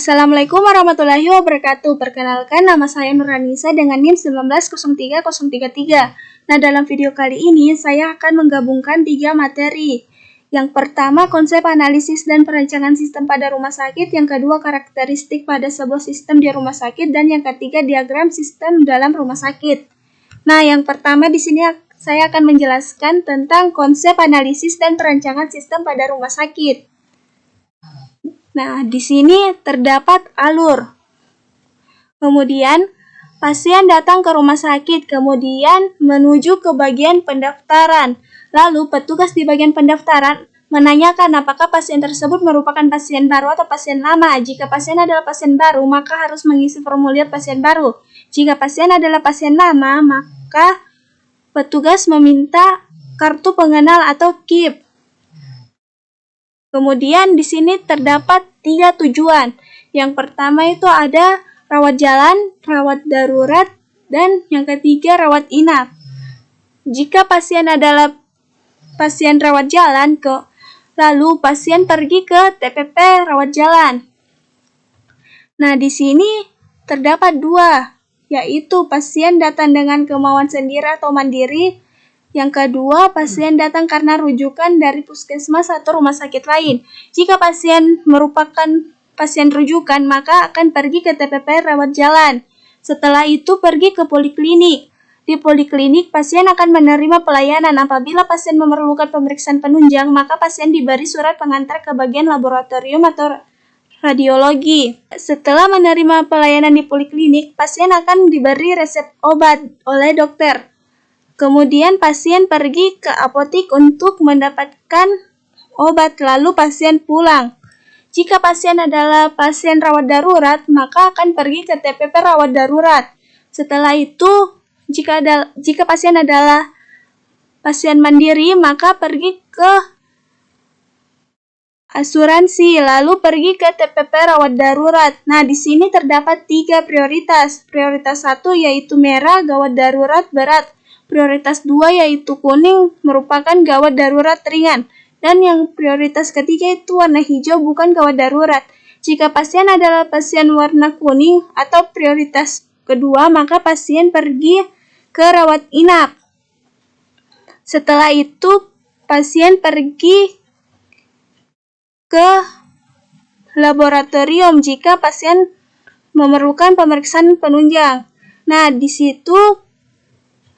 Assalamualaikum warahmatullahi wabarakatuh. Perkenalkan, nama saya Nurhanisa dengan NIM 1903033. Nah, dalam video kali ini saya akan menggabungkan 3 materi. Yang pertama, konsep analisis dan perancangan sistem pada rumah sakit. Yang kedua, karakteristik pada sebuah sistem di rumah sakit. Dan yang ketiga, diagram sistem dalam rumah sakit. Nah, yang pertama di sini saya akan menjelaskan tentang konsep analisis dan perancangan sistem pada rumah sakit. Nah, di sini terdapat alur. Kemudian, pasien datang ke rumah sakit, kemudian menuju ke bagian pendaftaran. Lalu, petugas di bagian pendaftaran menanyakan apakah pasien tersebut merupakan pasien baru atau pasien lama. Jika pasien adalah pasien baru, maka harus mengisi formulir pasien baru. Jika pasien adalah pasien lama, maka petugas meminta kartu pengenal atau KIP. Kemudian di sini terdapat 3 tujuan. Yang pertama itu ada rawat jalan, rawat darurat, dan yang ketiga rawat inap. Jika pasien adalah pasien rawat jalan, lalu pasien pergi ke TPP rawat jalan. Nah, di sini terdapat 2, yaitu pasien datang dengan kemauan sendiri atau mandiri. Yang kedua, pasien datang karena rujukan dari puskesmas atau rumah sakit lain. Jika pasien merupakan pasien rujukan, maka akan pergi ke TPP rawat jalan. Setelah itu pergi ke poliklinik. Di poliklinik, pasien akan menerima pelayanan. Apabila pasien memerlukan pemeriksaan penunjang, maka pasien diberi surat pengantar ke bagian laboratorium atau radiologi. Setelah menerima pelayanan di poliklinik, pasien akan diberi resep obat oleh dokter. Kemudian pasien pergi ke apotik untuk mendapatkan obat, lalu pasien pulang. Jika pasien adalah pasien rawat darurat, maka akan pergi ke TPP rawat darurat. Setelah itu, jika pasien adalah pasien mandiri, maka pergi ke asuransi, lalu pergi ke TPP rawat darurat. Nah, di sini terdapat 3 prioritas. Prioritas 1 yaitu merah, gawat darurat berat. Prioritas 2 yaitu kuning, merupakan gawat darurat ringan. Dan yang prioritas ketiga itu warna hijau, bukan gawat darurat. Jika pasien adalah pasien warna kuning atau prioritas kedua, maka pasien pergi ke rawat inap. Setelah itu, pasien pergi ke laboratorium jika pasien memerlukan pemeriksaan penunjang. Nah, di situ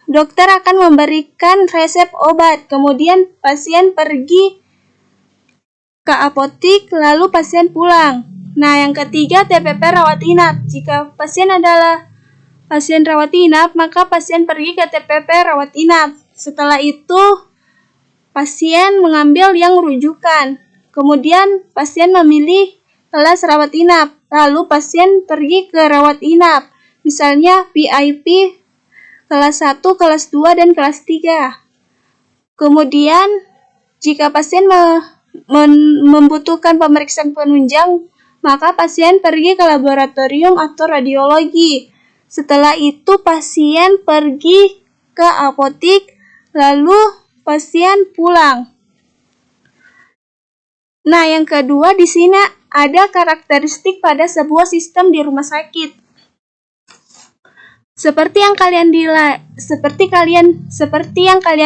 dokter akan memberikan resep obat, kemudian pasien pergi ke apotik, lalu pasien pulang. Nah, yang ketiga TPP rawat inap. Jika pasien adalah pasien rawat inap, maka pasien pergi ke TPP rawat inap. Setelah itu, pasien mengambil yang rujukan. Kemudian pasien memilih kelas rawat inap, lalu pasien pergi ke rawat inap. Misalnya VIP kelas 1, kelas 2, dan kelas 3. Kemudian, jika pasien membutuhkan pemeriksaan penunjang, maka pasien pergi ke laboratorium atau radiologi. Setelah itu, pasien pergi ke apotik, lalu pasien pulang. Nah, yang kedua di sini ada karakteristik pada sebuah sistem di rumah sakit. Seperti yang kalian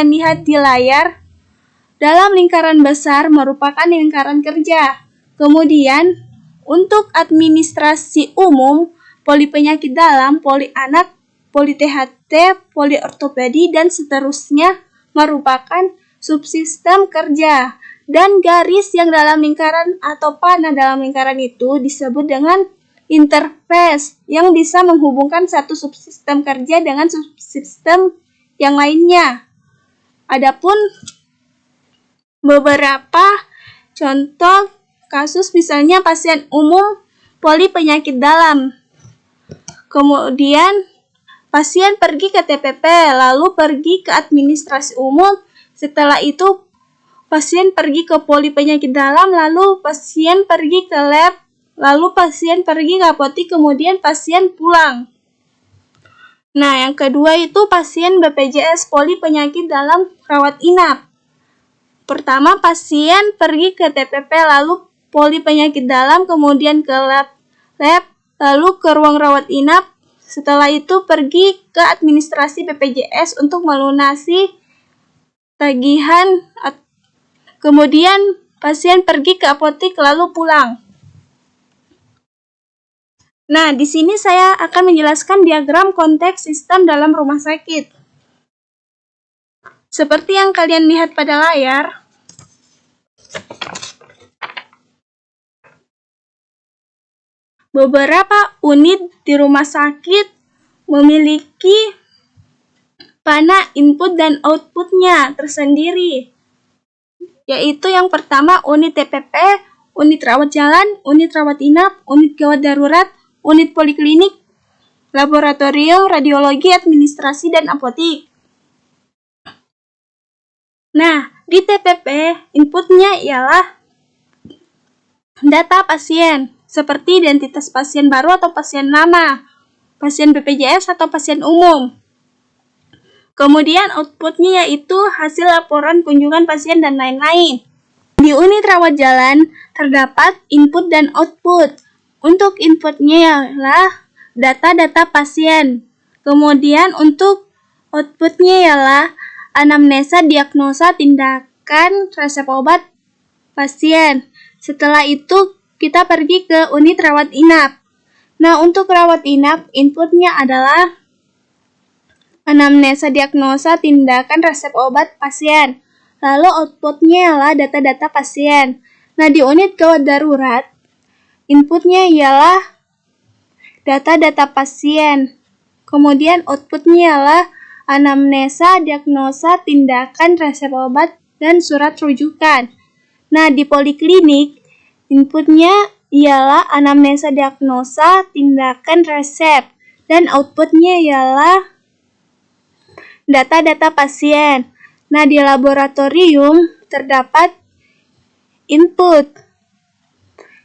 lihat di layar, dalam lingkaran besar merupakan lingkaran kerja. Kemudian, untuk administrasi umum, poli penyakit dalam, poli anak, poli THT, poli ortopedi, dan seterusnya merupakan subsistem kerja. Dan garis yang dalam lingkaran atau panah dalam lingkaran itu disebut dengan interface yang bisa menghubungkan satu subsistem kerja dengan subsistem yang lainnya. Adapun beberapa contoh kasus misalnya pasien umum poli penyakit dalam. Kemudian pasien pergi ke TPP, lalu pergi ke administrasi umum. Setelah itu pasien pergi ke poli penyakit dalam, lalu pasien pergi ke lab, lalu pasien pergi ke apotik, kemudian pasien pulang. Nah, yang kedua itu pasien BPJS poli penyakit dalam rawat inap. Pertama, pasien pergi ke TPP, lalu poli penyakit dalam, kemudian ke lab lab, lalu ke ruang rawat inap. Setelah itu pergi ke administrasi BPJS untuk melunasi tagihan. Kemudian pasien pergi ke apotik lalu pulang. Nah, di sini saya akan menjelaskan diagram konteks sistem dalam rumah sakit. Seperti yang kalian lihat pada layar, beberapa unit di rumah sakit memiliki panel input dan outputnya tersendiri, yaitu yang pertama unit TPP, unit rawat jalan, unit rawat inap, unit gawat darurat, unit poliklinik, laboratorium, radiologi, administrasi, dan apotik. Nah, di TPP, inputnya ialah data pasien, seperti identitas pasien baru atau pasien lama, pasien BPJS atau pasien umum. Kemudian outputnya yaitu hasil laporan kunjungan pasien dan lain-lain. Di unit rawat jalan, terdapat input dan output. Untuk inputnya ialah data-data pasien. Kemudian untuk outputnya ialah anamnesa, diagnosa, tindakan, resep obat pasien. Setelah itu kita pergi ke unit rawat inap. Nah, untuk rawat inap, inputnya adalah anamnesa, diagnosa, tindakan, resep obat pasien. Lalu outputnya ialah data-data pasien. Nah, di unit gawat darurat, inputnya ialah data-data pasien. Kemudian outputnya ialah anamnesa, diagnosa, tindakan, resep obat, dan surat rujukan. Nah, di poliklinik, inputnya ialah anamnesa, diagnosa, tindakan, resep, dan outputnya ialah data-data pasien. Nah, di laboratorium terdapat input,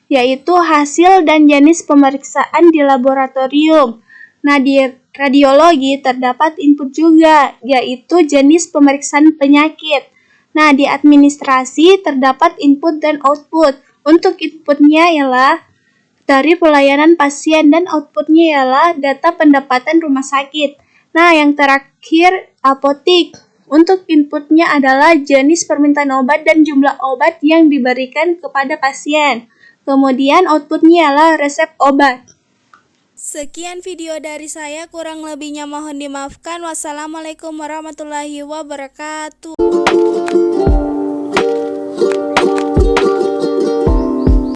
yaitu hasil dan jenis pemeriksaan di laboratorium. Nah, di radiologi terdapat input juga, yaitu jenis pemeriksaan penyakit. Nah, di administrasi terdapat input dan output. Untuk inputnya ialah tarif pelayanan pasien dan outputnya ialah data pendapatan rumah sakit. Nah, yang terakhir apotik. Untuk inputnya adalah jenis permintaan obat dan jumlah obat yang diberikan kepada pasien. Kemudian outputnya adalah resep obat. Sekian video dari saya, kurang lebihnya mohon dimaafkan. Wassalamualaikum warahmatullahi wabarakatuh.